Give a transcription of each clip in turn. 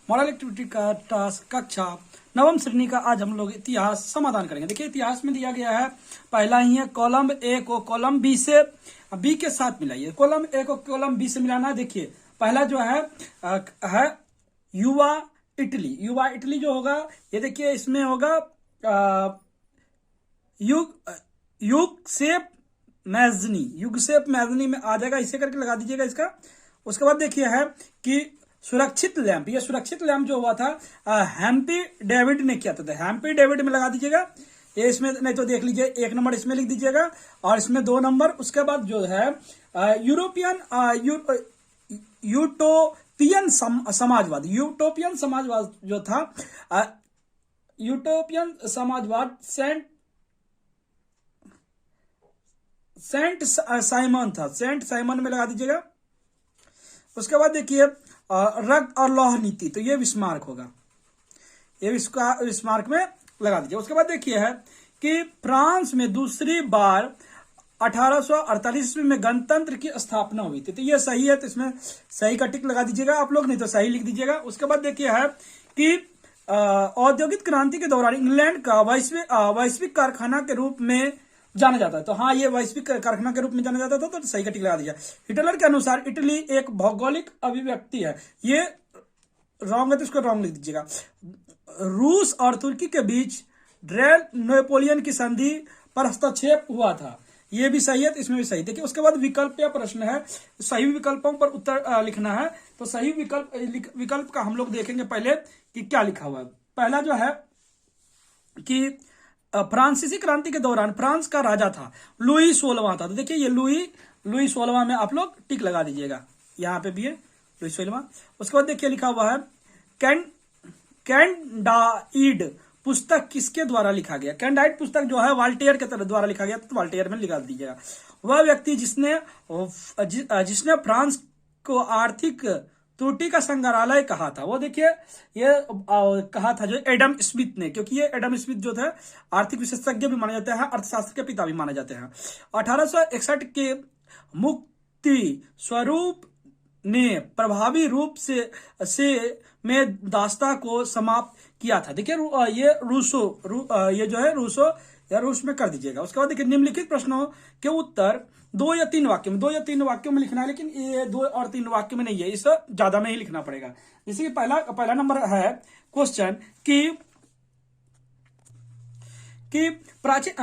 Model activity का task कक्षा नवम श्रेणी का आज हम लोग इतिहास समाधान करेंगे। देखिए इतिहास में दिया गया है, पहला ही है कॉलम ए को कॉलम बी से बी के साथ मिलाइए। कॉलम ए को कॉलम बी से मिलाना है। देखिए पहला जो है युवा इटली। युवा इटली जो होगा, ये देखिए इसमें होगा युगसेप मैजनी में आ जाएगा, इसे करके लगा दीजिएगा इसका। उसके बाद देखिए है कि सुरक्षित लैंप, ये सुरक्षित लैंप जो हुआ था हैम्पी डेविड ने किया था, हैम्पी डेविड में लगा दीजिएगा। ये इसमें नहीं तो देख लीजिए 1 नंबर इसमें लिख दीजिएगा और इसमें 2 नंबर। उसके बाद जो है यूटोपियन समाजवाद जो था, यूटोपियन समाजवाद सेंट साइमन था, सेंट साइमन में लगा दीजिएगा। उसके बाद देखिए रक्त और लौह नीति, तो ये विस्मार्क होगा, ये विस्मार्क में लगा दीजिए। उसके बाद देखिए है कि फ्रांस में दूसरी बार 1848 ईस्वी में गणतंत्र की स्थापना हुई थी, तो ये सही है, तो इसमें सही का टिक लगा दीजिएगा आप लोग, नहीं तो सही लिख दीजिएगा। उसके बाद देखिए है कि औद्योगिक क्रांति के दौरान इंग्लैंड का वैश्विक कारखाना के रूप में जाना जाता है, तो हाँ ये वैश्विक कारखाना के रूप में जाना जाता था, तो सही का टिक लगा दीजिए। हिटलर के अनुसार इटली एक भौगोलिक अभिव्यक्ति है, ये रॉन्ग है तो इसको रॉन्ग लिख दीजिएगा। रूस और तुर्की के बीच ड्रेल नेपोलियन की संधि पर हस्तक्षेप हुआ था, ये भी सही है, तो इसमें भी सही। देखिए उसके बाद विकल्प या प्रश्न है, सही विकल्पों पर उत्तर लिखना है, तो सही विकल्प का हम लोग देखेंगे पहले कि क्या लिखा हुआ है। पहला जो है कि फ्रांसीसी क्रांति के दौरान फ्रांस का राजा था लुई 16वां था, तो देखिए ये लुई 16वां में आप लोग टिक लगा दीजिएगा, यहाँ पे भी है लुई 16वां। उसके बाद देखिए लिखा हुआ है कैंडाइड पुस्तक किसके द्वारा लिखा गया। कैंडाइड पुस्तक जो है वाल्टेयर के द्वारा लिखा गया, तो वाल्टेयर में लिखा दीजिएगा। वह व्यक्ति जिसने फ्रांस को आर्थिक त्रुटि का संग्रहालय कहा था, वो देखिए ये कहा था जो एडम स्मिथ ने, क्योंकि ये एडम स्मिथ जो थे आर्थिक विशेषज्ञ भी माने जाते हैं, अर्थशास्त्र के पिता भी माने जाते हैं। 1861 के मुक्ति स्वरूप ने प्रभावी रूप से में दास्ता को समाप्त किया था। देखिए ये ये जो है रूसो या रूस में कर दीजिएगा। उसके बाद देखिए निम्नलिखित प्रश्नों के उत्तर 2 या 3 वाक्यों में लिखना है, लेकिन ये 2 और 3 वाक्यों में नहीं है, इसे ज्यादा में ही लिखना पड़ेगा। जैसे कि पहला नंबर है क्वेश्चन कि प्राचीन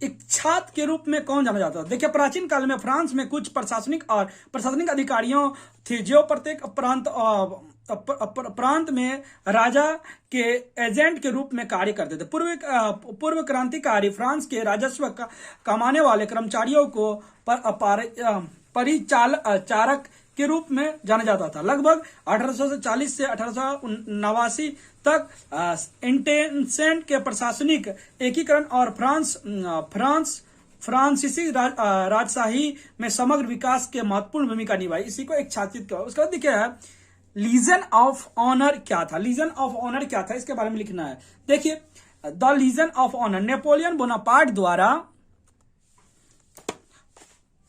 इच्छात के रूप में कौन जाना जाता था। देखिए प्राचीन काल में फ्रांस में कुछ प्रशासनिक अधिकारियों थे जो प्रत्येक प्रांत में राजा के एजेंट के रूप में कार्य करते थे। पूर्व क्रांतिकारी फ्रांस के राजस्व कमाने वाले कर्मचारियों को परिचारक के रूप में जाना जाता था। लगभग 1840 से 1889 तक इंटेंसेंट के प्रशासनिक एकीकरण और फ्रांसीसी राजशाही में समग्र विकास के महत्वपूर्ण भूमिका निभाई, इसी को एक छात्रित किया। उसके बाद देखिए लीजन ऑफ ऑनर क्या था। लीजन ऑफ ऑनर क्या था, इसके बारे में लिखना है। देखिए the Legion of Honour Napoleon Bonaparte द्वारा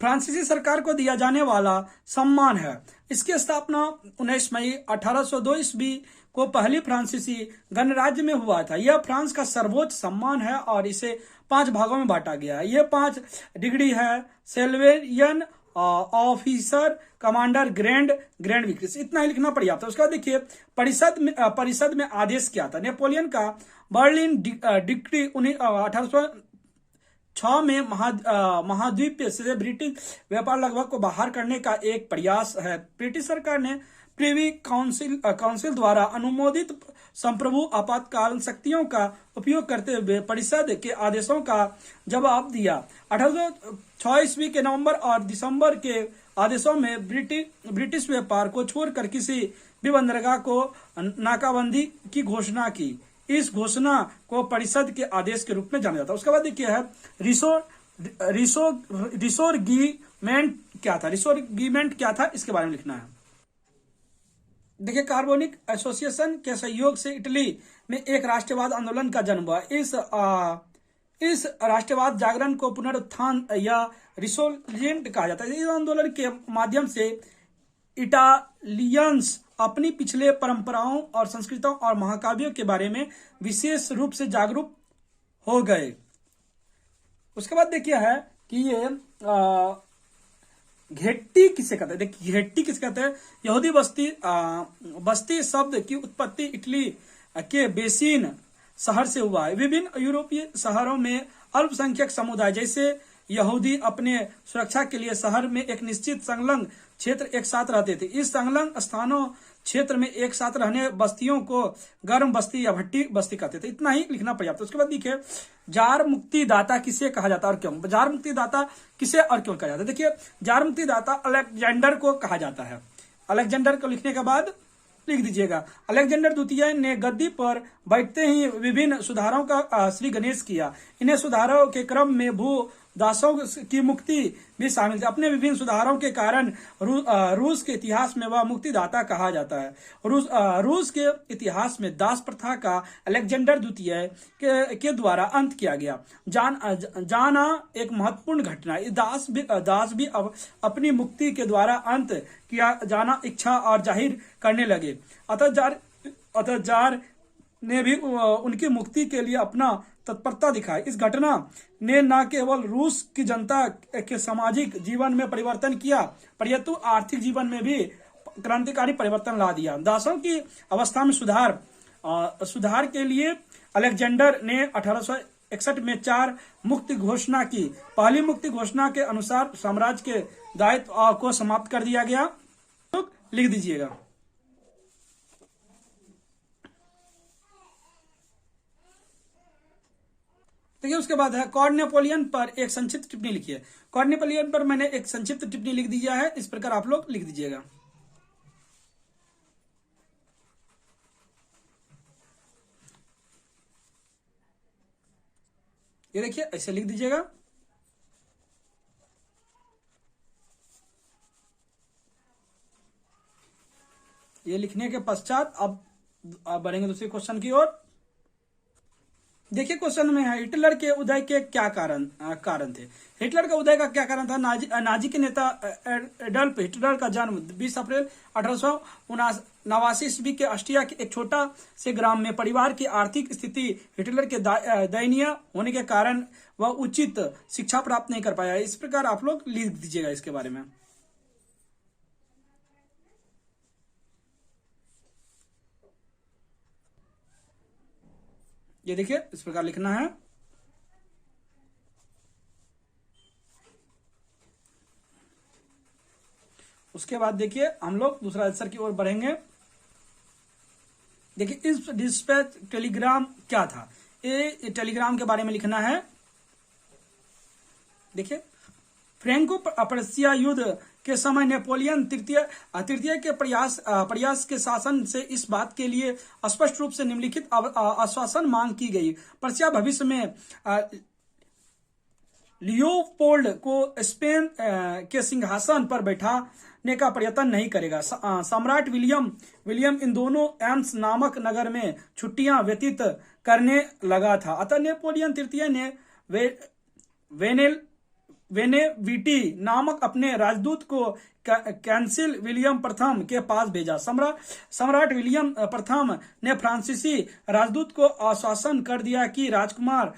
फ्रांसीसी सरकार को दिया जाने वाला सम्मान है। इसकी स्थापना 19 मई 1802 ईस्वी को पहली फ्रांसीसी गणराज्य में हुआ था। यह फ्रांस का सर्वोच्च सम्मान है और इसे 5 भागों में बांटा गया है। यह 5 डिग्री है, सेल्वेरियन, ऑफिसर, कमांडर, ग्रैंड विक्रेस, इतना ही लिखना पड़ जाता है। उसके बाद देखिए परिषद में आदेश क्या था। नेपोलियन का बर्लिन डिक्री 1806 में महाद्वीप से ब्रिटिश व्यापार लगभग को बाहर करने का एक प्रयास है। ब्रिटिश सरकार ने प्रिवी काउंसिल द्वारा अनुमोदित संप्रभु आपातकाल शक्तियों का उपयोग करते हुए परिषद के आदेशों का जवाब दिया। 1806 ईस्वी के नवंबर और दिसंबर के आदेशों में ब्रिटिश व्यापार को छोड़कर किसी भी बंदरगाह को नाकाबंदी की घोषणा की। इस घोषणा को परिषद के आदेश के रूप में जाना जाता है। उसके बाद देखिए है रिसोर्गीमेंट क्या था। रिसोर्गीमेंट क्या था, इसके बारे में लिखना है। देखिए कार्बोनिक एसोसिएशन के सहयोग से इटली में एक राष्ट्रवाद आंदोलन का जन्म हुआ। इस राष्ट्रवाद जागरण को पुनरुत्थान या रिसोर्जेंट कहा जाता है। इस आंदोलन के माध्यम से इटालियंस अपनी पिछले परंपराओं और संस्कृतों और महाकाव्यों के बारे में विशेष रूप से जागरूक हो गए। उसके बाद देखिए है कि ये घेट्टी किसे कहते हैं। देखिए घेट्टी किसे कहते हैं। यहूदी बस्ती शब्द की उत्पत्ति इटली के बेसिन शहर से हुआ है। विभिन्न यूरोपीय शहरों में अल्पसंख्यक समुदाय जैसे यहूदी अपने सुरक्षा के लिए शहर में एक निश्चित संलग्न क्षेत्र एक साथ रहते थे। इस संलग्न स्थानों क्षेत्र में एक साथ रहने बस्तियों को गर्म बस्ती या भट्टी बस्ती कहते थे। इतना ही लिखना पर्याप्त है। उसके बाद देखिए जार मुक्तिदाता किसे कहा जाता है और क्यों। जार मुक्तिदाता किसे और क्यों कहा जाता है। देखिए जार मुक्तिदाता अलेक्जेंडर को कहा जाता है। अलेक्जेंडर को लिखने के बाद लिख दीजिएगा। अलेक्जेंडर द्वितीय ने गद्दी पर बैठते ही विभिन्न सुधारों का श्री गणेश किया। इन्हें सुधारों के क्रम में भू दासों की मुक्ति भी शामिल थी। अपने विभिन्न सुधारों के कारण रूस के इतिहास में वह मुक्तिदाता कहा जाता है। रूस के इतिहास में दास प्रथा का अलेक्जेंडर द्वितीय के द्वारा अंत किया गया। जाना एक महत्वपूर्ण घटना। दास भी अपनी मुक्ति के द्वारा अंत किया जाना इच्छा और जाहिर करने लगे। अतः जार ने भी उनकी मुक्ति के लिए अपना तत्परता दिखाई। इस घटना ने न केवल रूस की जनता के सामाजिक जीवन में परिवर्तन किया परंतु आर्थिक जीवन में भी क्रांतिकारी परिवर्तन ला दिया। दासों की अवस्था में सुधार के लिए अलेक्जेंडर ने 1861 में 4 मुक्ति घोषणा की। पहली मुक्ति घोषणा के अनुसार साम्राज्य के दायित्व को समाप्त कर दिया गया। तो लिख दीजिएगा। देखिए उसके बाद है कॉर्नेपोलियन पर एक संक्षिप्त टिप्पणी लिखिए। कॉर्नेपोलियन पर मैंने एक संक्षिप्त टिप्पणी लिख दिया है। इस प्रकार आप लोग लिख दीजिएगा। ये देखिए ऐसे लिख दीजिएगा। ये लिखने के पश्चात अब बढ़ेंगे दूसरे क्वेश्चन की ओर। देखिए क्वेश्चन में है हिटलर के उदय के क्या कारण थे। हिटलर का उदय का क्या कारण था। नाजी के नेता एडल्फ हिटलर का जन्म 20 अप्रैल 1889 ईस्वी के ऑस्ट्रिया के एक छोटा से ग्राम में। परिवार की आर्थिक स्थिति हिटलर के दयनीय होने के कारण वह उचित शिक्षा प्राप्त नहीं कर पाया। इस प्रकार आप लोग लिख दीजिएगा इसके बारे में। ये देखिए इस प्रकार लिखना है। उसके बाद देखिए हम लोग दूसरा आंसर की ओर बढ़ेंगे। देखिए इस डिस्पैच टेलीग्राम क्या था। ये टेलीग्राम के बारे में लिखना है। देखिए फ्रैंको प्रशिया युद्ध के समय नेपोलियन तृतीय के प्रयास के शासन से इस बात के लिए स्पष्ट रूप से निम्नलिखित आश्वासन मांग की गई। प्रशिया भविष्य में लियोपोल्ड को स्पेन के सिंहासन पर बैठाने का प्रयत्न नहीं करेगा। सम्राट विलियम इन दोनों एम्स नामक नगर में छुट्टियां व्यतीत करने लगा था। अतः नेपोलियन तृतीय ने वेनेविटी नामक अपने राजदूत को कैंसिल विलियम प्रथम के पास भेजा। सम्राट विलियम प्रथम ने फ्रांसीसी राजदूत को आश्वासन कर दिया कि राजकुमार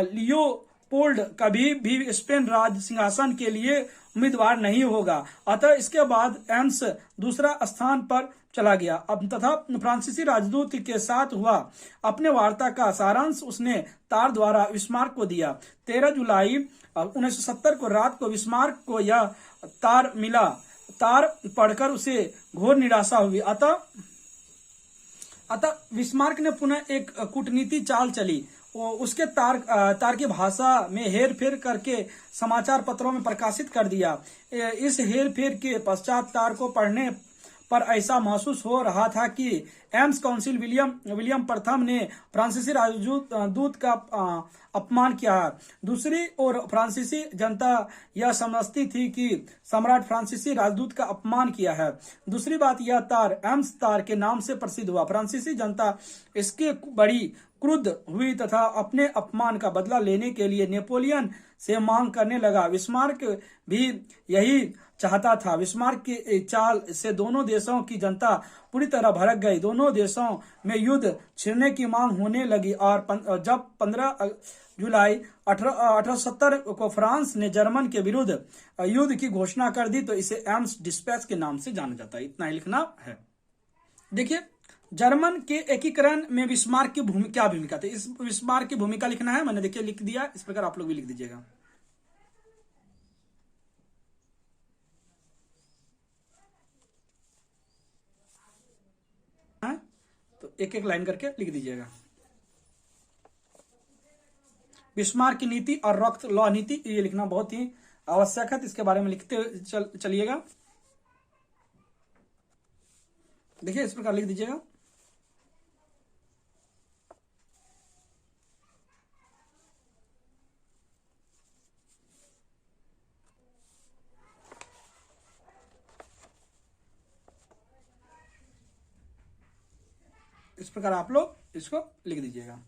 लियोपोल्ड कभी भी स्पेन राज सिंहासन के लिए उम्मीदवार नहीं होगा। अतः इसके बाद एम्स दूसरा स्थान पर चला गया। अब तथा फ्रांसीसी राजदूत के साथ हुआ अपने वार्ता का सारांश उसने तार द्वारा विस्मार्क को दिया। 13 जुलाई 1970 को रात को विस्मार्क को यह तार मिला। तार पढ़कर उसे घोर निराशा हुई। अतः विस्मार्क ने पुनः एक कूटनीति चाल चली। उसके तार की भाषा में हेर फेर करके समाचार पत्रों में प्रकाशित कर दिया। इस हेर फेर के पश्चात तार को पढ़ने पर ऐसा महसूस हो रहा था कि एम्स काउंसिल विलियम प्रथम ने फ्रांसीसी राजदूत का अपमान किया है। दूसरी ओर फ्रांसीसी जनता यह समझती थी कि सम्राट फ्रांसीसी राजदूत का अपमान किया है। दूसरी बात यह तार एम्स तार के नाम से प्रसिद्ध हुआ। फ्रांसीसी जनता इसके बड़ी क्रुद्ध हुई तथा अपने अपमान का बदला लेने के लिए नेपोलियन से मांग करने लगा। बिस्मार्क भी यही चाहता था। बिस्मार्क की चाल से दोनों देशों की जनता पूरी तरह भड़क गई। दोनों देशों में युद्ध छिड़ने की मांग होने लगी और जब 15 जुलाई 1870 को फ्रांस ने जर्मन के विरुद्ध युद्ध की घोषणा कर दी तो इसे एम्स डिस्पैच के नाम से जाना जाता है। इतना ही लिखना है। देखिए, जर्मन के एकीकरण में बिस्मार्क की क्या भूमिका थी, इस बिस्मार्क की भूमिका लिखना है। मैंने देखिए लिख दिया, इस प्रकार आप लोग भी लिख दीजिएगा। तो एक एक लाइन करके लिख दीजिएगा। बिस्मार्क की नीति और रॉक्स लॉ नीति, ये लिखना बहुत ही आवश्यक है। तो इसके बारे में लिखते चलिएगा। देखिए इस प्रकार लिख दीजिएगा। इस प्रकार आप लोग इसको लिख दीजिएगा।